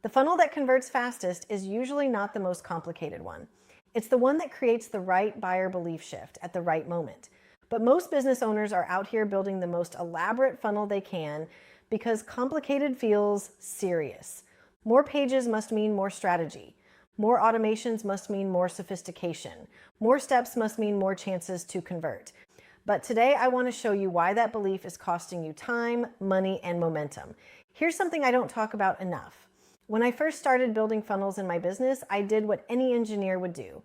The funnel that converts fastest is usually not the most complicated one. It's the one that creates the right buyer belief shift at the right moment. But most business owners are out here building the most elaborate funnel they can because complicated feels serious. More pages must mean more strategy. More automations must mean more sophistication. More steps must mean more chances to convert. But today I want to show you why that belief is costing you time, money, and momentum. Here's something I don't talk about enough. When I first started building funnels in my business, I did what any engineer would do.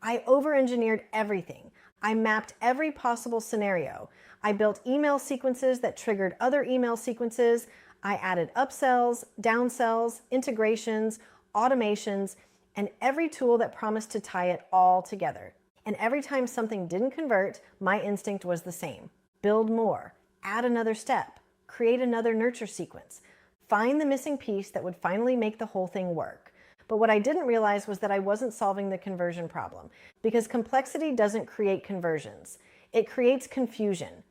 I over-engineered everything. I mapped every possible scenario. I built email sequences that triggered other email sequences. I added upsells, downsells, integrations, automations, and every tool that promised to tie it all together. And every time something didn't convert, my instinct was the same. Build more, add another step, create another nurture sequence, find the missing piece that would finally make the whole thing work. But what I didn't realize was that I wasn't solving the conversion problem, because complexity doesn't create conversions. It creates confusion,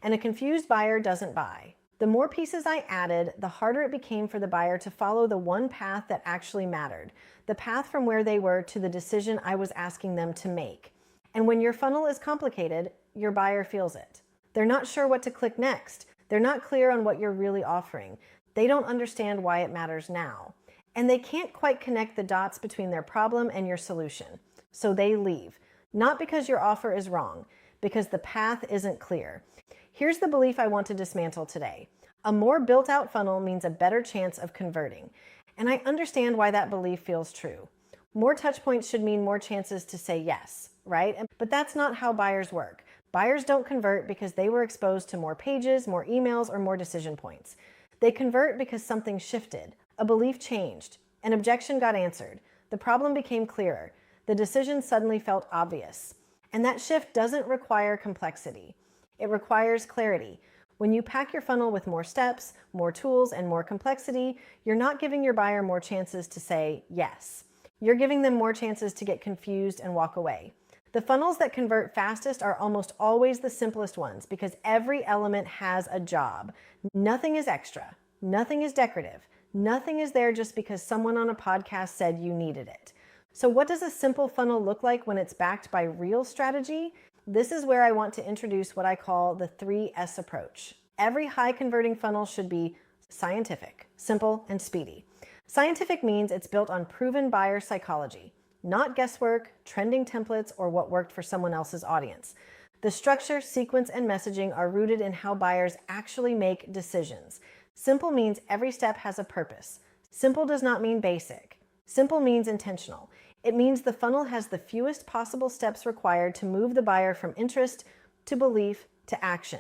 and a confused buyer doesn't buy. The more pieces I added, the harder it became for the buyer to follow the one path that actually mattered, the path from where they were to the decision I was asking them to make. And when your funnel is complicated, your buyer feels it. They're not sure what to click next. They're not clear on what you're really offering. They don't understand why it matters now. And they can't quite connect the dots between their problem and your solution. So they leave. Not because your offer is wrong, because the path isn't clear. Here's the belief I want to dismantle today. A more built-out funnel means a better chance of converting. And I understand why that belief feels true. More touch points should mean more chances to say yes, right? But that's not how buyers work. Buyers don't convert because they were exposed to more pages, more emails, or more decision points. They convert because something shifted. A belief changed. An objection got answered. The problem became clearer. The decision suddenly felt obvious. And that shift doesn't require complexity. It requires clarity. When you pack your funnel with more steps, more tools, and more complexity, you're not giving your buyer more chances to say yes. You're giving them more chances to get confused and walk away. The funnels that convert fastest are almost always the simplest ones because every element has a job. Nothing is extra. Nothing is decorative. Nothing is there just because someone on a podcast said you needed it. So what does a simple funnel look like when it's backed by real strategy? This is where I want to introduce what I call the 3S approach. Every high converting funnel should be scientific, simple, and speedy. Scientific means it's built on proven buyer psychology, not guesswork, trending templates, or what worked for someone else's audience. The structure, sequence, and messaging are rooted in how buyers actually make decisions. Simple means every step has a purpose. Simple does not mean basic. Simple means intentional. It means the funnel has the fewest possible steps required to move the buyer from interest to belief to action.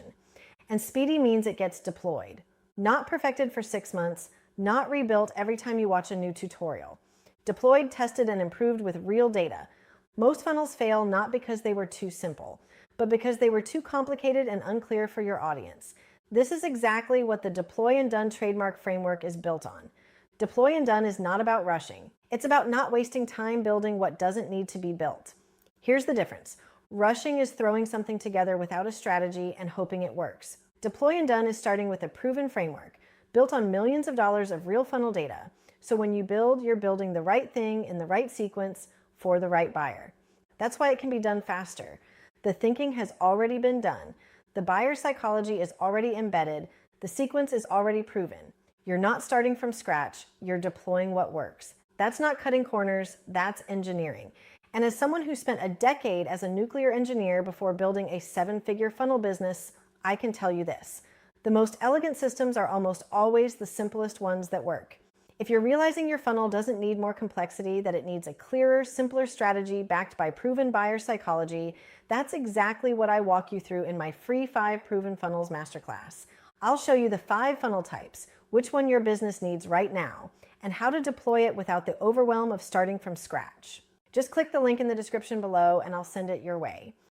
And speedy means it gets deployed. Not perfected for 6 months, not rebuilt every time you watch a new tutorial. Deployed, tested, and improved with real data. Most funnels fail not because they were too simple, but because they were too complicated and unclear for your audience. This is exactly what the Deploy and Done trademark framework is built on. Deploy and Done is not about rushing. It's about not wasting time building what doesn't need to be built. Here's the difference. Rushing is throwing something together without a strategy and hoping it works. Deploy and Done is starting with a proven framework, built on millions of dollars of real funnel data. So when you build, you're building the right thing in the right sequence for the right buyer. That's why it can be done faster. The thinking has already been done. The buyer psychology is already embedded. The sequence is already proven. You're not starting from scratch. You're deploying what works. That's not cutting corners. That's engineering. And as someone who spent a decade as a nuclear engineer before building a 7-figure funnel business, I can tell you this. The most elegant systems are almost always the simplest ones that work. If you're realizing your funnel doesn't need more complexity, that it needs a clearer, simpler strategy backed by proven buyer psychology, that's exactly what I walk you through in my free 5 Proven Funnels Masterclass. I'll show you the 5 funnel types, which one your business needs right now, and how to deploy it without the overwhelm of starting from scratch. Just click the link in the description below and I'll send it your way.